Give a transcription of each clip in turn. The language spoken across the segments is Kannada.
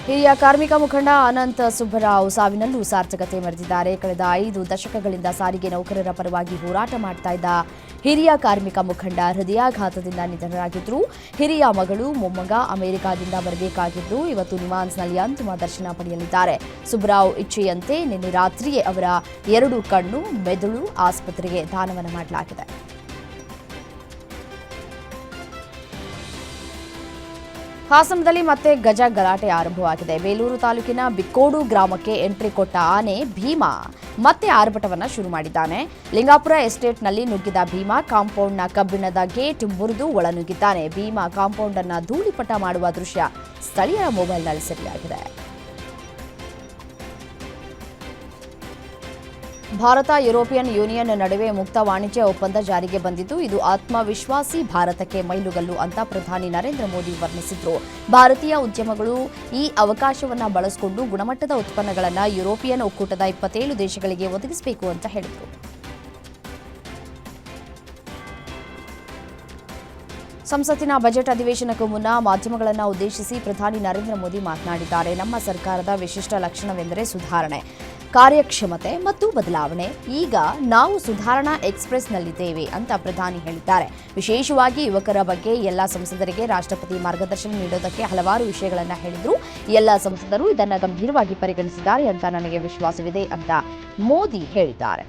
ಹಿರಿಯ ಕಾರ್ಮಿಕ ಮುಖಂಡ ಅನಂತ ಸುಬ್ಬರಾವ್ ಸಾವಿನಲ್ಲೂ ಸಾರ್ಥಕತೆ ಮೆರೆದಿದ್ದಾರೆ. ಕಳೆದ 5 ದಶಕಗಳಿಂದ ಸಾರಿಗೆ ನೌಕರರ ಪರವಾಗಿ ಹೋರಾಟ ಮಾಡ್ತಾ ಇದ್ದ ಹಿರಿಯ ಕಾರ್ಮಿಕ ಮುಖಂಡ ಹೃದಯಾಘಾತದಿಂದ ನಿಧನರಾಗಿದ್ರು. ಹಿರಿಯ ಮಗಳು ಮೊಮ್ಮಗ ಅಮೆರಿಕಾದಿಂದ ಬರಬೇಕಾಗಿದ್ದು ಇವತ್ತು ನಿಮಾನ್ಸ್ನಲ್ಲಿ ಅಂತಿಮ ದರ್ಶನ ಪಡೆಯಲಿದ್ದಾರೆ. ಸುಬ್ಬರಾವ್ ಇಚ್ಛೆಯಂತೆ ನಿನ್ನೆ ರಾತ್ರಿಯೇ ಅವರ 2 ಕಣ್ಣು, ಮೆದುಳು ಆಸ್ಪತ್ರೆಗೆ ದಾನವನ್ನು ಮಾಡಲಾಗಿದೆ. ಹಾಸನದಲ್ಲಿ ಮತ್ತೆ ಗಜ ಗಲಾಟೆ ಆರಂಭವಾಗಿದೆ. ಬೇಲೂರು ತಾಲೂಕಿನ ಬಿಕ್ಕೋಡು ಗ್ರಾಮಕ್ಕೆ ಎಂಟ್ರಿ ಕೊಟ್ಟ ಆನೆ ಭೀಮಾ ಮತ್ತೆ ಆರ್ಭಟವನ್ನ ಶುರು ಮಾಡಿದ್ದಾನೆ. ಲಿಂಗಾಪುರ ಎಸ್ಟೇಟ್ನಲ್ಲಿ ನುಗ್ಗಿದ ಭೀಮಾ ಕಾಂಪೌಂಡ್ನ ಕಬ್ಬಿಣದ ಗೇಟ್ ಮುರಿದು ಒಳನುಗ್ಗಿದ್ದಾನೆ. ಭೀಮಾ ಕಾಂಪೌಂಡ್ ಅನ್ನ ಧೂಳಿಪಟ ಮಾಡುವ ದೃಶ್ಯ ಸ್ಥಳೀಯರ ಮೊಬೈಲ್ನಲ್ಲಿ ಸೆರೆಯಾಗಿದೆ. ಭಾರತ ಯುರೋಪಿಯನ್ ಯೂನಿಯನ್ ನಡುವೆ ಮುಕ್ತ ವಾಣಿಜ್ಯ ಒಪ್ಪಂದ ಜಾರಿಗೆ ಬಂದಿದ್ದು ಇದು ಆತ್ಮವಿಶ್ವಾಸಿ ಭಾರತಕ್ಕೆ ಮೈಲುಗಲ್ಲು ಅಂತ ಪ್ರಧಾನಿ ನರೇಂದ್ರ ಮೋದಿ ವರ್ಣಿಸಿದ್ರು. ಭಾರತೀಯ ಉದ್ಯಮಗಳು ಈ ಅವಕಾಶವನ್ನು ಬಳಸಿಕೊಂಡು ಗುಣಮಟ್ಟದ ಉತ್ಪನ್ನಗಳನ್ನು ಯುರೋಪಿಯನ್ ಒಕ್ಕೂಟದ 27 ದೇಶಗಳಿಗೆ ಒದಗಿಸಬೇಕು ಅಂತ ಹೇಳಿದರು. ಸಂಸತ್ತಿನ ಬಜೆಟ್ ಅಧಿವೇಶನಕ್ಕೂ ಮುನ್ನ ಮಾಧ್ಯಮಗಳನ್ನು ಉದ್ದೇಶಿಸಿ ಪ್ರಧಾನಿ ನರೇಂದ್ರ ಮೋದಿ ಮಾತನಾಡಿದ್ದಾರೆ. ನಮ್ಮ ಸರ್ಕಾರದ ವಿಶಿಷ್ಟ ಲಕ್ಷಣವೆಂದರೆ ಸುಧಾರಣೆ, ಕಾರ್ಯಕ್ಷಮತೆ ಮತ್ತು ಬದಲಾವಣೆ. ಈಗ ನಾವು ಸುಧಾರಣಾ ಎಕ್ಸ್‌ಪ್ರೆಸ್‌ನಲ್ಲಿದ್ದೇವೆ ಅಂತ ಪ್ರಧಾನಿ ಹೇಳಿದ್ದಾರೆ. ವಿಶೇಷವಾಗಿ ಯುವಕರ ಬಗ್ಗೆ ಎಲ್ಲ ಸಂಸದರಿಗೆ ರಾಷ್ಟ್ರಪತಿ ಮಾರ್ಗದರ್ಶನ ನೀಡೋದಕ್ಕೆ ಹಲವಾರು ವಿಷಯಗಳನ್ನು ಹೇಳಿದ್ರು. ಎಲ್ಲ ಸಂಸದರು ಇದನ್ನು ಗಂಭೀರವಾಗಿ ಪರಿಗಣಿಸಿದ್ದಾರೆ ಅಂತ ನನಗೆ ವಿಶ್ವಾಸವಿದೆ ಅಂತ ಮೋದಿ ಹೇಳಿದ್ದಾರೆ.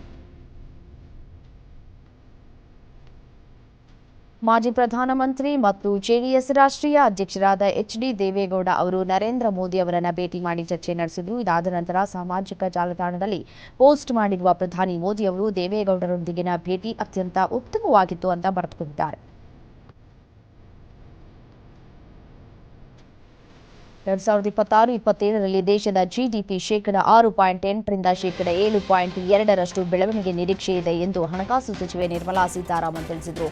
ಮಾಜಿ ಪ್ರಧಾನಮಂತ್ರಿ ಮತ್ತು ಜೆಡಿಎಸ್ ರಾಷ್ಟ್ರೀಯ ಅಧ್ಯಕ್ಷರಾದ ಎಚ್.ಡಿ. ದೇವೇಗೌಡ ಅವರು ನರೇಂದ್ರ ಮೋದಿ ಅವರನ್ನ ಭೇಟಿ ಮಾಡಿ ಚರ್ಚೆ ನಡೆಸಿದರು. ಇದಾದ ನಂತರ ಸಾಮಾಜಿಕ ಜಾಲತಾಣದಲ್ಲಿ ಪೋಸ್ಟ್ ಮಾಡಿರುವ ಪ್ರಧಾನಿ ಮೋದಿ ಅವರು ದೇವೇಗೌಡರೊಂದಿಗಿನ ಭೇಟಿ ಅತ್ಯಂತ ಉತ್ತಮವಾಗಿತ್ತು ಅಂತ ಬರೆದುಕೊಂಡಿದ್ದಾರೆ. 2026-27ರಲ್ಲಿ ದೇಶದ ಜಿಡಿಪಿ ಶೇಕಡ 6.8ರಿಂದ ಶೇಕಡ 7.2ರಷ್ಟು ಬೆಳವಣಿಗೆ ನಿರೀಕ್ಷೆ ಇದೆ ಎಂದು ಹಣಕಾಸು ಸಚಿವೆ ನಿರ್ಮಲಾ ಸೀತಾರಾಮನ್ ತಿಳಿಸಿದರು.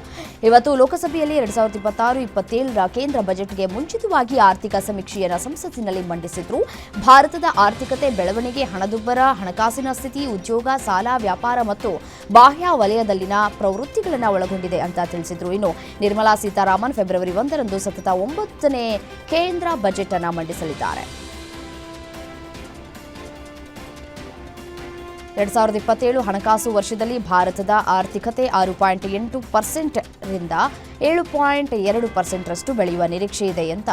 ಇವತ್ತು ಲೋಕಸಭೆಯಲ್ಲಿ 2026-27ರ ಕೇಂದ್ರ ಬಜೆಟ್ಗೆ ಮುಂಚಿತವಾಗಿ ಆರ್ಥಿಕ ಸಮೀಕ್ಷೆಯನ್ನು ಸಂಸತ್ತಿನಲ್ಲಿ ಮಂಡಿಸಿದರು. ಭಾರತದ ಆರ್ಥಿಕತೆ ಬೆಳವಣಿಗೆ ಹಣದುಬ್ಬರ, ಹಣಕಾಸಿನ ಸ್ಥಿತಿ, ಉದ್ಯೋಗ, ಸಾಲ, ವ್ಯಾಪಾರ ಮತ್ತು ಬಾಹ್ಯ ವಲಯದಲ್ಲಿನ ಪ್ರವೃತ್ತಿಗಳನ್ನು ಒಳಗೊಂಡಿದೆ ಅಂತ ತಿಳಿಸಿದರು. ಇನ್ನು ನಿರ್ಮಲಾ ಸೀತಾರಾಮನ್ ಫೆಬ್ರವರಿ 1ರಂದು ಸತತ 9ನೇ ಕೇಂದ್ರ ಬಜೆಟ್ ಅನ್ನು ಮಂಡಿಸಲಿದ್ದಾರೆ. 2027 ಹಣಕಾಸು ವರ್ಷದಲ್ಲಿ ಭಾರತದ ಆರ್ಥಿಕತೆ 6.8%ರಿಂದ 7.2%ರಷ್ಟು ಬೆಳೆಯುವ ನಿರೀಕ್ಷೆ ಇದೆ ಅಂತ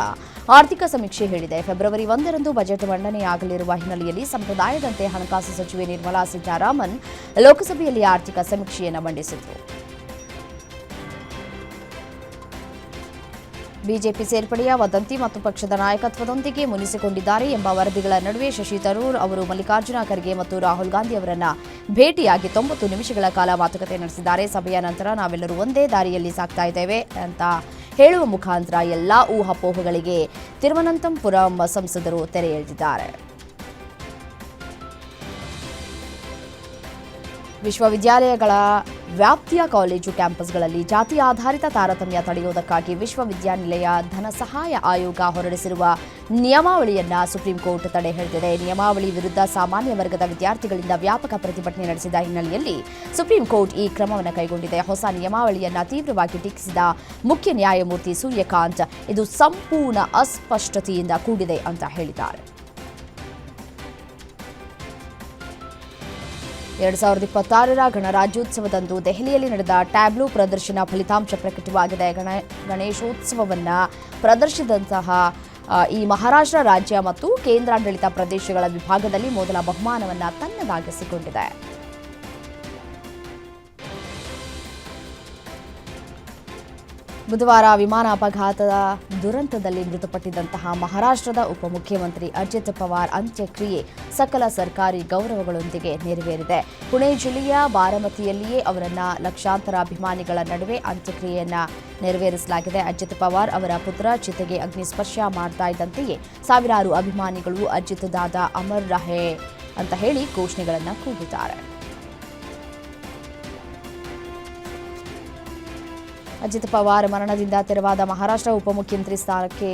ಆರ್ಥಿಕ ಸಮೀಕ್ಷೆ ಹೇಳಿದೆ. ಫೆಬ್ರವರಿ 1ರಂದು ಬಜೆಟ್ ಮಂಡನೆಯಾಗಲಿರುವ ಹಿನ್ನೆಲೆಯಲ್ಲಿ ಸಂಪ್ರದಾಯದಂತೆ ಹಣಕಾಸು ಸಚಿವೆ ನಿರ್ಮಲಾ ಸೀತಾರಾಮನ್ ಲೋಕಸಭೆಯಲ್ಲಿ ಆರ್ಥಿಕ ಸಮೀಕ್ಷೆಯನ್ನು ಮಂಡಿಸಿದರು. ಬಿಜೆಪಿ ಸೇರ್ಪಡೆಯ ವದಂತಿ ಮತ್ತು ಪಕ್ಷದ ನಾಯಕತ್ವದೊಂದಿಗೆ ಮುನಿಸಿಕೊಂಡಿದ್ದಾರೆ ಎಂಬ ವರದಿಗಳ ನಡುವೆ ಶಶಿ ತರೂರ್ ಅವರು ಮಲ್ಲಿಕಾರ್ಜುನ ಖರ್ಗೆ ಮತ್ತು ರಾಹುಲ್ ಗಾಂಧಿ ಅವರನ್ನ ಭೇಟಿಯಾಗಿ 90 ನಿಮಿಷಗಳ ಕಾಲ ಮಾತುಕತೆ ನಡೆಸಿದ್ದಾರೆ. ಸಭೆಯ ನಂತರ ನಾವೆಲ್ಲರೂ ಒಂದೇ ದಾರಿಯಲ್ಲಿ ಸಾಗ್ತಾ ಇದ್ದೇವೆ ಅಂತ ಹೇಳುವ ಮುಖಾಂತರ ಎಲ್ಲಾ ಊಹಾಪೋಹಗಳಿಗೆ ತಿರುವನಂತಪುರಂ ಸಂಸದರು ತೆರೆ ಎಳೆದಿದ್ದಾರೆ. ವಿಶ್ವವಿದ್ಯಾಲಯಗಳ ವ್ಯಾಪ್ತಿಯ ಕಾಲೇಜು ಕ್ಯಾಂಪಸ್ಗಳಲ್ಲಿ ಜಾತಿ ಆಧಾರಿತ ತಾರತಮ್ಯ ತಡೆಯುವುದಕ್ಕಾಗಿ ವಿಶ್ವವಿದ್ಯಾನಿಲಯ ಧನ ಸಹಾಯ ಆಯೋಗ ಹೊರಡಿಸಿರುವ ನಿಯಮಾವಳಿಯನ್ನ ಸುಪ್ರೀಂ ಕೋರ್ಟ್ ತಡೆ ಹಿಡಿದಿದೆ. ನಿಯಮಾವಳಿ ವಿರುದ್ಧ ಸಾಮಾನ್ಯ ವರ್ಗದ ವಿದ್ಯಾರ್ಥಿಗಳಿಂದ ವ್ಯಾಪಕ ಪ್ರತಿಭಟನೆ ನಡೆಸಿದ ಹಿನ್ನೆಲೆಯಲ್ಲಿ ಸುಪ್ರೀಂ ಕೋರ್ಟ್ ಈ ಕ್ರಮವನ್ನು ಕೈಗೊಂಡಿದೆ. ಹೊಸ ನಿಯಮಾವಳಿಯನ್ನ ತೀವ್ರವಾಗಿ ಟೀಕಿಸಿದ ಮುಖ್ಯ ನ್ಯಾಯಮೂರ್ತಿ ಸೂರ್ಯಕಾಂತ್ ಇದು ಸಂಪೂರ್ಣ ಅಸ್ಪಷ್ಟತೆಯಿಂದ ಕೂಡಿದೆ ಅಂತ ಹೇಳಿದ್ದಾರೆ. 2026ರ ಗಣರಾಜ್ಯೋತ್ಸವದಂದು ದೆಹಲಿಯಲ್ಲಿ ನಡೆದ ಟ್ಯಾಬ್ಲೋ ಪ್ರದರ್ಶನ ಫಲಿತಾಂಶ ಪ್ರಕಟವಾಗಿದೆ. ಗಣೇಶೋತ್ಸವವನ್ನು ಪ್ರದರ್ಶಿಸಿದಂತಹ ಈ ಮಹಾರಾಷ್ಟ್ರ ರಾಜ್ಯ ಮತ್ತು ಕೇಂದ್ರಾಡಳಿತ ಪ್ರದೇಶಗಳ ವಿಭಾಗದಲ್ಲಿ ಮೊದಲ ಬಹುಮಾನವನ್ನು ತನ್ನದಾಗಿಸಿಕೊಂಡಿದೆ. ಬುಧವಾರ ವಿಮಾನ ಅಪಘಾತದ ದುರಂತದಲ್ಲಿ ಮೃತಪಟ್ಟಿದ್ದಂತಹ ಮಹಾರಾಷ್ಟ್ರದ ಉಪಮುಖ್ಯಮಂತ್ರಿ ಅಜಿತ್ ಪವಾರ್ ಅಂತ್ಯಕ್ರಿಯೆ ಸಕಲ ಸರ್ಕಾರಿ ಗೌರವಗಳೊಂದಿಗೆ ನೆರವೇರಿದೆ. ಪುಣೆ ಜಿಲ್ಲೆಯ ಬಾರಾಮತಿಯಲ್ಲಿಯೇ ಅವರನ್ನ ಲಕ್ಷಾಂತರ ಅಭಿಮಾನಿಗಳ ನಡುವೆ ಅಂತ್ಯಕ್ರಿಯೆಯನ್ನ ನೆರವೇರಿಸಲಾಗಿದೆ. ಅಜಿತ್ ಪವಾರ್ ಅವರ ಪುತ್ರ ಚಿತೆಗೆ ಅಗ್ನಿಸ್ಪರ್ಶ ಮಾಡ್ತಾ ಇದ್ದಂತೆಯೇ ಸಾವಿರಾರು ಅಭಿಮಾನಿಗಳು ಅಜಿತ್ ದಾದಾ ಅಮರ್ ರಹೆ ಅಂತ ಹೇಳಿ ಘೋಷಣೆಗಳನ್ನು ಕೂಗಿದ್ದಾರೆ. ಅಜಿತ್ ಪವಾರ್ ಮರಣದಿಂದ ತೆರವಾದ ಮಹಾರಾಷ್ಟ್ರ ಉಪಮುಖ್ಯಮಂತ್ರಿ ಸ್ಥಾನಕ್ಕೆ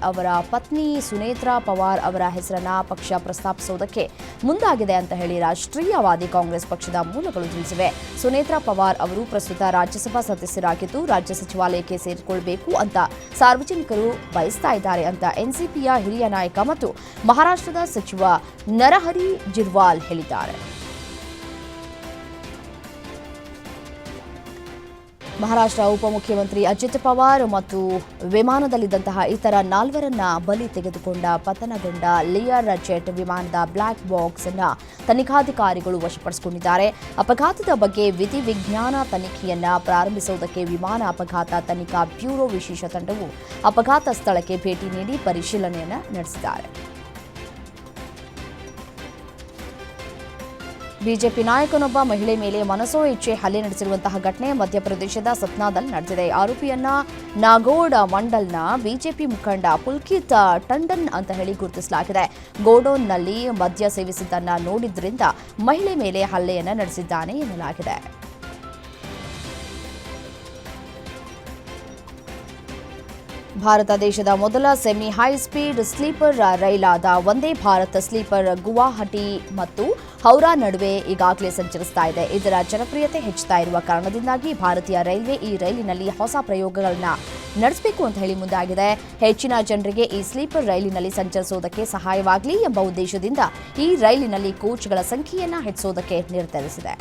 ಅವರ ಪತ್ನಿ ಸುನೇತ್ರಾ ಪವಾರ್ ಅವರ ಹೆಸರನ್ನ ಪಕ್ಷ ಪ್ರಸ್ತಾಪಿಸುವುದಕ್ಕೆ ಮುಂದಾಗಿದೆ ಅಂತ ಹೇಳಿ ರಾಷ್ಟ್ರೀಯವಾದಿ ಕಾಂಗ್ರೆಸ್ ಪಕ್ಷದ ಮೂಲಗಳು ತಿಳಿಸಿವೆ. ಸುನೇತ್ರಾ ಪವಾರ್ ಅವರು ಪ್ರಸ್ತುತ ರಾಜ್ಯಸಭಾ ಸದಸ್ಯರಾಗಿದ್ದು ರಾಜ್ಯ ಸಚಿವಾಲಯಕ್ಕೆ ಸೇರಿಕೊಳ್ಳಬೇಕು ಅಂತ ಸಾರ್ವಜನಿಕರು ಬಯಸ್ತಾ ಇದ್ದಾರೆ ಅಂತ ಎನ್ಸಿಪಿಯ ಹಿರಿಯ ನಾಯಕ ಮತ್ತು ಮಹಾರಾಷ್ಟ್ರದ ಸಚಿವ ನರಹರಿ ಜಿರ್ವಾಲ್ ಹೇಳಿದ್ದಾರೆ. ಮಹಾರಾಷ್ಟ್ರ ಉಪಮುಖ್ಯಮಂತ್ರಿ ಅಜಿತ್ ಪವಾರ್ ಮತ್ತು ವಿಮಾನದಲ್ಲಿದ್ದಂತಹ ಇತರ 4ರನ್ನ ಬಲಿ ತೆಗೆದುಕೊಂಡ ಪತನಗೊಂಡ ಲಿಯರ್ ಜೆಟ್ ವಿಮಾನದ ಬ್ಲಾಕ್ ಬಾಕ್ಸ್ ಅನ್ನು ತನಿಖಾಧಿಕಾರಿಗಳು ವಶಪಡಿಸಿಕೊಂಡಿದ್ದಾರೆ. ಅಪಘಾತದ ಬಗ್ಗೆ ವಿಧಿವಿಜ್ಞಾನ ತನಿಖೆಯನ್ನ ಪ್ರಾರಂಭಿಸುವುದಕ್ಕೆ ವಿಮಾನ ಅಪಘಾತ ತನಿಖಾ ಬ್ಯೂರೋ ವಿಶೇಷ ತಂಡವು ಅಪಘಾತ ಸ್ಥಳಕ್ಕೆ ಭೇಟಿ ನೀಡಿ ಪರಿಶೀಲನೆಯನ್ನು ನಡೆಸಿದ್ದಾರೆ. ಬಿಜೆಪಿ ನಾಯಕನೊಬ್ಬ ಮಹಿಳೆ ಮೇಲೆ ಮನಸೋ ಇಚ್ಛೆ ಹಲ್ಲೆ ನಡೆಸಿರುವಂತಹ ಘಟನೆ ಮಧ್ಯಪ್ರದೇಶದ ಸತ್ನಾದಲ್ಲಿ ನಡೆದಿದೆ. ಆರೋಪಿಯನ್ನ ನಾಗೋಡ್ ಮಂಡಲ್ನ ಬಿಜೆಪಿ ಮುಖಂಡ ಪುಲ್ಕಿತ್ ಟಂಡನ್ ಅಂತ ಹೇಳಿ ಗುರುತಿಸಲಾಗಿದೆ. ಗೋಡೌನ್ನಲ್ಲಿ ಮದ್ಯ ಸೇವಿಸಿದ್ದನ್ನ ನೋಡಿದ್ರಿಂದ ಮಹಿಳೆ ಮೇಲೆ ಹಲ್ಲೆಯನ್ನ ನಡೆಸಿದ್ದಾನೆ ಎನ್ನಲಾಗಿದೆ. ಭಾರತ ದೇಶದ ಮೊದಲ semi high speed sleeper ರೈಲಾದ Vande Bharat sleeper Guwahati ಮತ್ತು ಹೌರಾ ನಡುವೆ ಈಗಾಗಲೇ ಸಂಚರಿಸ್ತಾ ಇದೆ. ಇದರ ಜನಪ್ರಿಯತೆ ಹೆಚ್ಚುತ್ತಾ ಇರುವ ಕಾರಣದಿಂದಾಗಿ ಭಾರತೀಯ ರೈಲ್ವೆ ಈ ರೈಲಿನಲ್ಲಿ ಹೊಸ ಪ್ರಯೋಗಗಳನ್ನು ನಡೆಸಬೇಕು ಅಂತ ಹೇಳಿ ಮುಂದಾಗಿದೆ. ಹೆಚ್ಚಿನ ಜನರಿಗೆ ಈ ಸ್ಲೀಪರ್ ರೈಲಿನಲ್ಲಿ ಸಂಚರಿಸುವುದಕ್ಕೆ ಸಹಾಯವಾಗಲಿ ಎಂಬ ಉದ್ದೇಶದಿಂದ ಈ ರೈಲಿನಲ್ಲಿ ಕೋಚ್ಗಳ ಸಂಖ್ಯೆಯನ್ನು ಹೆಚ್ಚಿಸುವುದಕ್ಕೆ ನಿರ್ಧರಿಸಿದೆ.